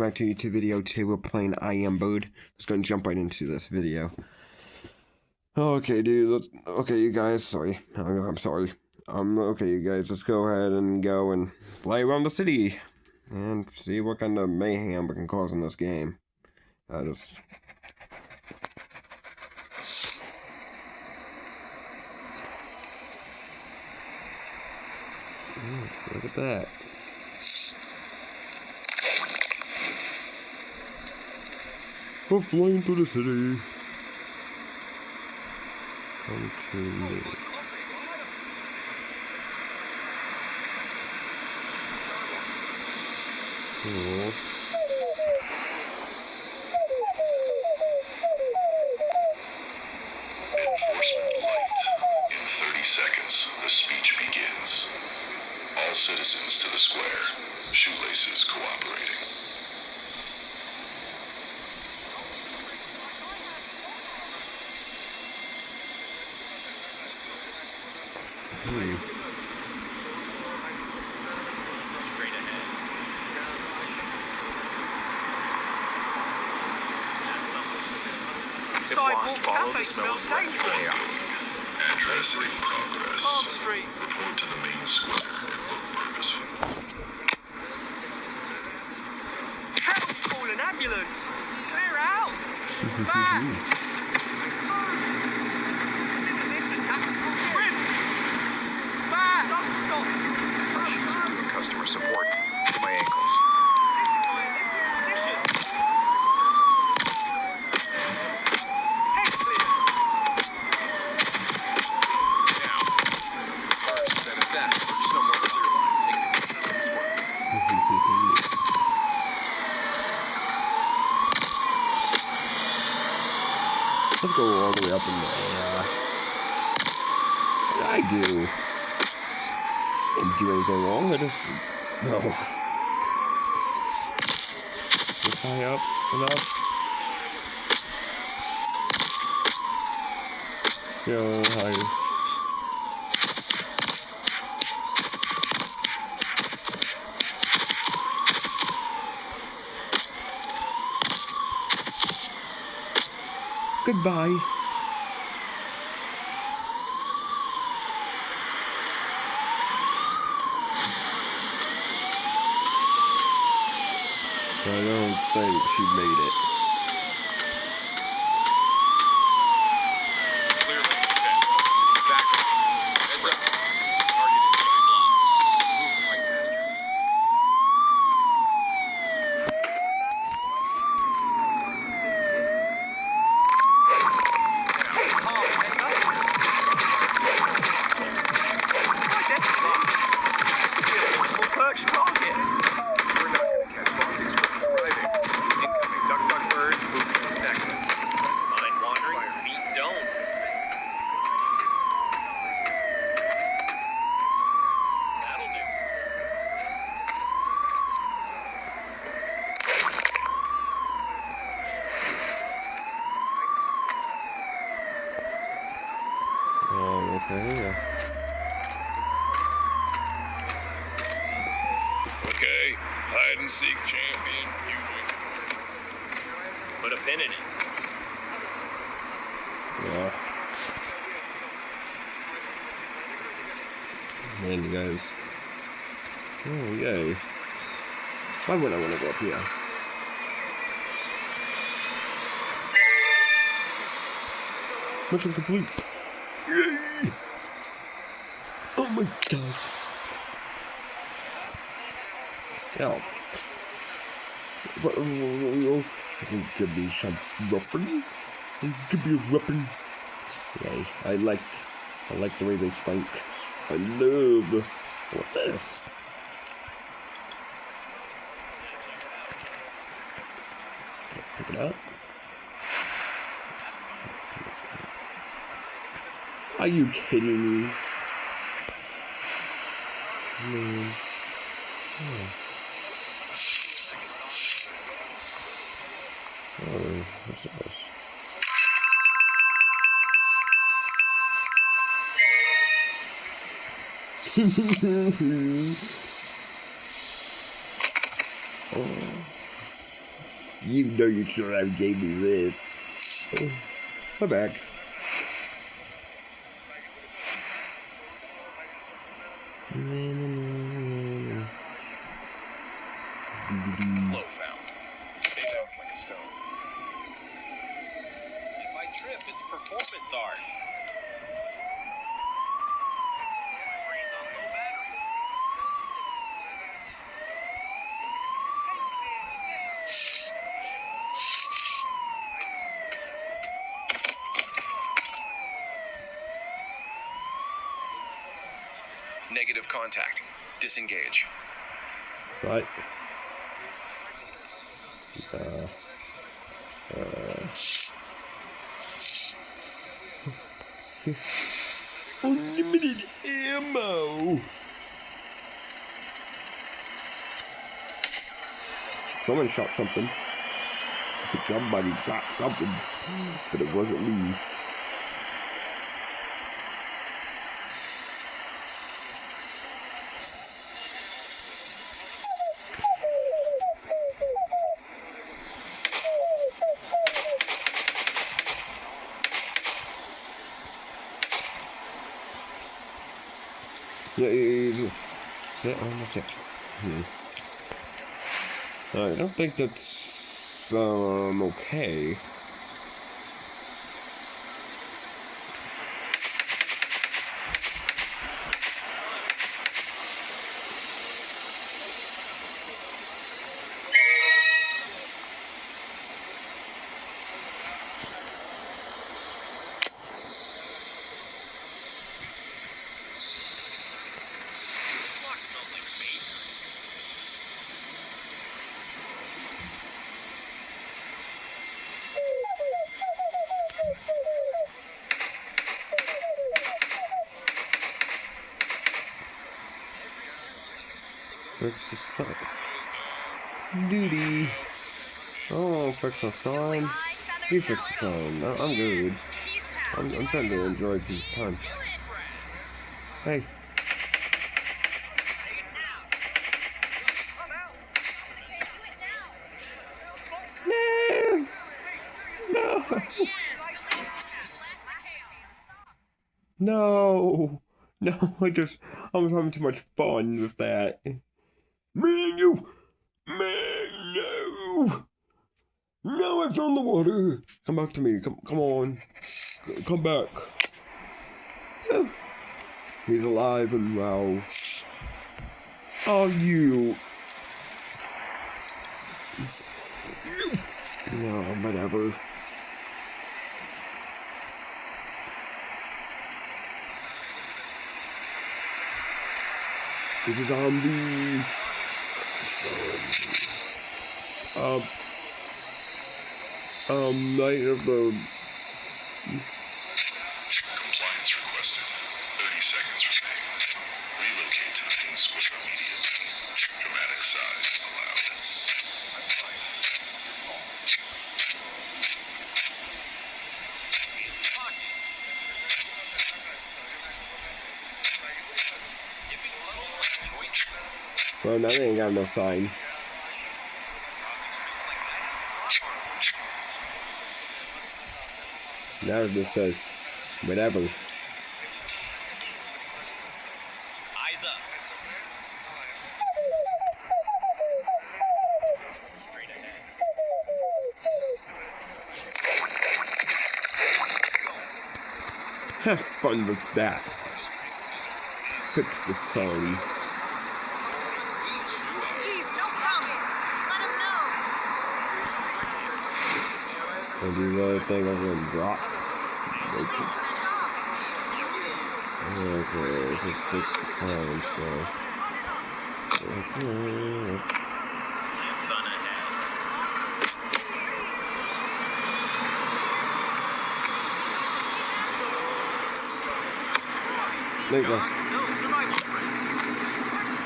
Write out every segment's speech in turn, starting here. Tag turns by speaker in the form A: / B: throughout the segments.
A: welcome back to a YouTube video. Today we're playing I Am Bird. Let's go and jump right into this video. Okay, dude. Okay, you guys. Sorry. I'm sorry. Okay, you guys. Let's go ahead and go and fly around the city and see what kind of mayhem we can cause in this game. Look at that. We're flying through the city. Come to me. Oh.
B: Enforcement light. In 30 seconds, the speech begins. All citizens to the square. Shoelaces cooperating.
C: Straight ahead. If lost, follow the smell of chaos.
B: Address in progress.
C: Palm Street.
B: Report to the main square and look purposeful.
C: Help! Call an ambulance. Clear out. Back. Consider this a tactical sprint. Back. Don't stop.
D: My shoes are doing customer support. My ankles.
C: This is my Olympic audition. Head clear. Now. First, then it's that. Search somewhere clear line. Take the position of the square.
A: Let's go all the way up in there. What did I do? I didn't do anything wrong. I just... No. Just high up enough. Let's go higher. Goodbye. I don't think she made it.
C: Clearly, set. Back off. Heads up. Target is just blocked. Move right past you. Perch target.
D: We're not going to catch Boston Springs arriving. Incoming duck duck bird, moving his necklace.
C: Mind wandering, feet don't. That'll do.
A: Oh, okay, yeah.
B: Okay, hide and seek champion. You win.
C: Put a pin in it.
A: Yeah. Man, you guys. Oh, yay. Why would I want to go up here? Mission complete. Yay! Oh my gosh. Yeah. Give me some weapon. Give me a weapon. Yay. I like the way they think. I love. What's this? Pick it up. Are you kidding me? Man. Oh. Oh, what's this? Oh. You know you should have gave me this. Oh, I'm back.
D: Flow found. They bounce like a stone.
E: If I trip, it's performance art.
D: Negative contact. Disengage.
A: Right. Unlimited ammo. Someone shot something. Somebody shot something, but it wasn't me. Yeah. Sit on the section. I don't think that's okay.
E: Block smells like bait.
A: Fix the sign. Duty. Oh, fix the sign. You fix the sign. I'm good. I'm trying to enjoy some time. Hey. No. No, I was having too much fun with that. Man, no. No, it's on the water. Come back to me. Come on. Come back. He's alive and well. Oh, you. No, whatever. This is zombie. Night of the.
B: Compliance requested. 30 seconds remaining. Relocate to the main square immediately. Dramatic size allowed.
E: Skipping levels like choice.
A: Well, now they ain't got no sign.
E: Crossing streets like that.
A: Now it just says, whatever.
E: Eyes up. Straight ahead.
A: Have fun with that. Fix the sign.
F: Please, no promise. Let him know.
A: And the other thing I'm gonna drop. Okay, let's just fix the sign, so. Okay.
E: Sun ahead.
A: There you go.
E: No, survival sprint.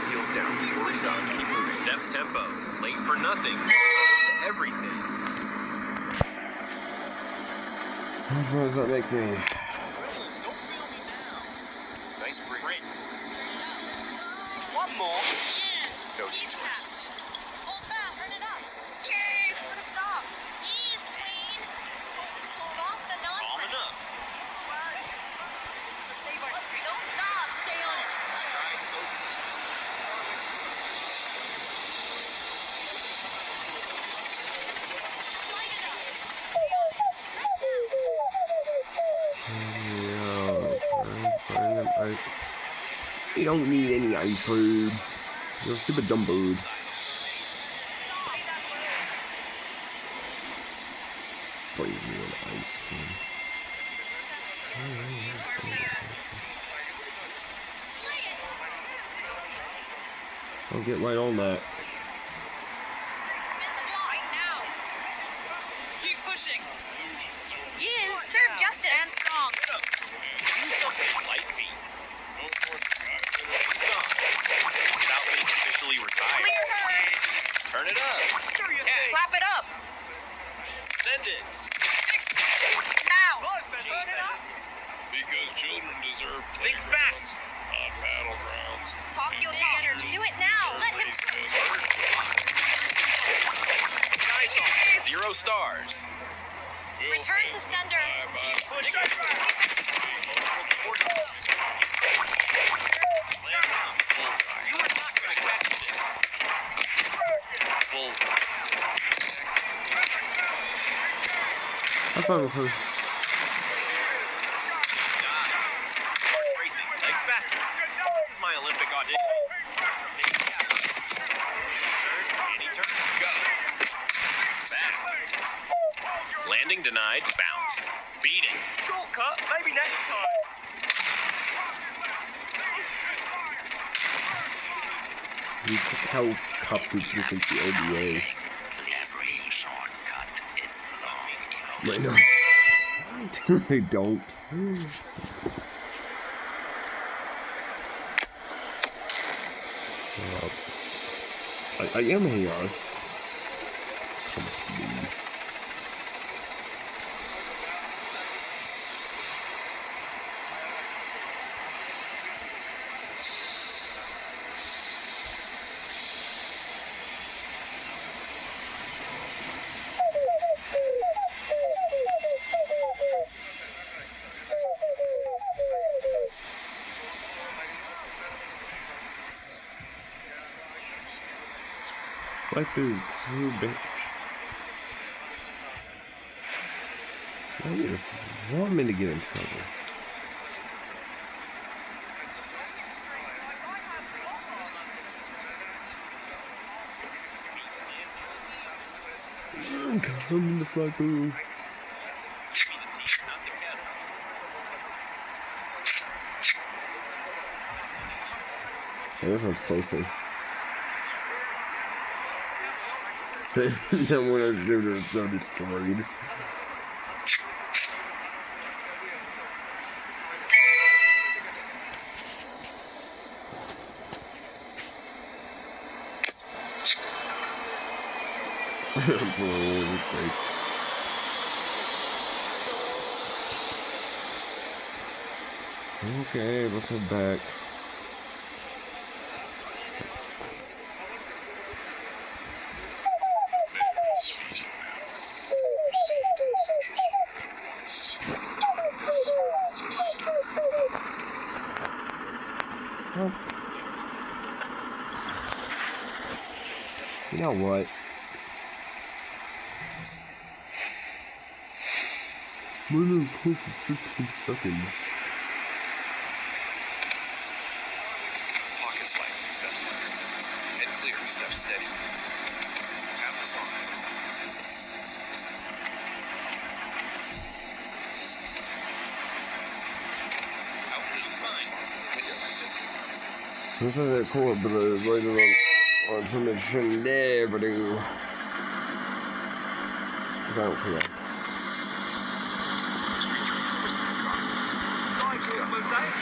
D: Heels down. Works up.
E: Keep moving. Step tempo. Late for nothing. Everything.
A: What does that make me?
E: Don't feel me now.
D: Nice breeze.
E: Sprint. One more.
F: Yes.
D: No
F: Easy
D: detours.
F: catch. Hold fast. Turn it up. Yay! Put a stop.
A: You don't need any ice cream. You're a stupid dumb bird. Bring me an ice cream. I'll get right on that.
F: Spin the block right now.
C: Keep pushing.
F: Yes, serve justice. And strong.
E: Do something like me. Face off. Without being officially retired.
F: Clear her.
E: Turn it up. Do your thing.
F: Clap it up.
E: Send it.
F: Now.
E: Turn it up.
B: Because children deserve
E: Think fast.
B: on battlegrounds.
F: Talk your talk. Do it now. Let him.
E: Nice on. 0 stars.
F: Return to sender.
E: Push. You are not going to catch this. Bullseye.
A: I'm fine with her.
E: Racing. Legs faster. This is my Olympic audition. Any turn. Go. Back. Landing denied. Bounce. Beat it. Shortcut. Maybe next time.
A: How cup did you think the OBA?
B: Every shortcut is long.
A: Right now. They don't. I am here. Come to me. Like through 2 bit. I just want me to get in trouble. Come to fly through. Yeah, this one's closer. Then when I was doing it, it's not destroyed. Blow his face. Okay, let's head back. You know what? We're gonna close for 15 seconds.
D: Pockets light, steps light. Head clear, steps steady. Half a song. Outpace time.
A: This is a cool, but right on something that should never do. 'Cause I don't care.
D: Street trees whisper across it. Sidewalk mosaic.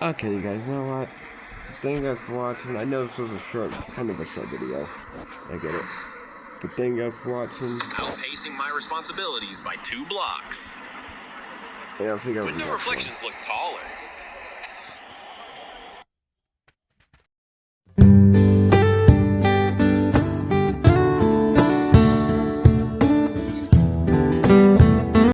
A: Okay, you guys, you know what? Thank you guys for watching. I know this was a short, kind of a short video. I get it. But thank you guys for watching.
E: Outpacing my responsibilities by 2 blocks.
A: And I'll see you guys in the
E: Window
A: next one.
E: reflections look taller.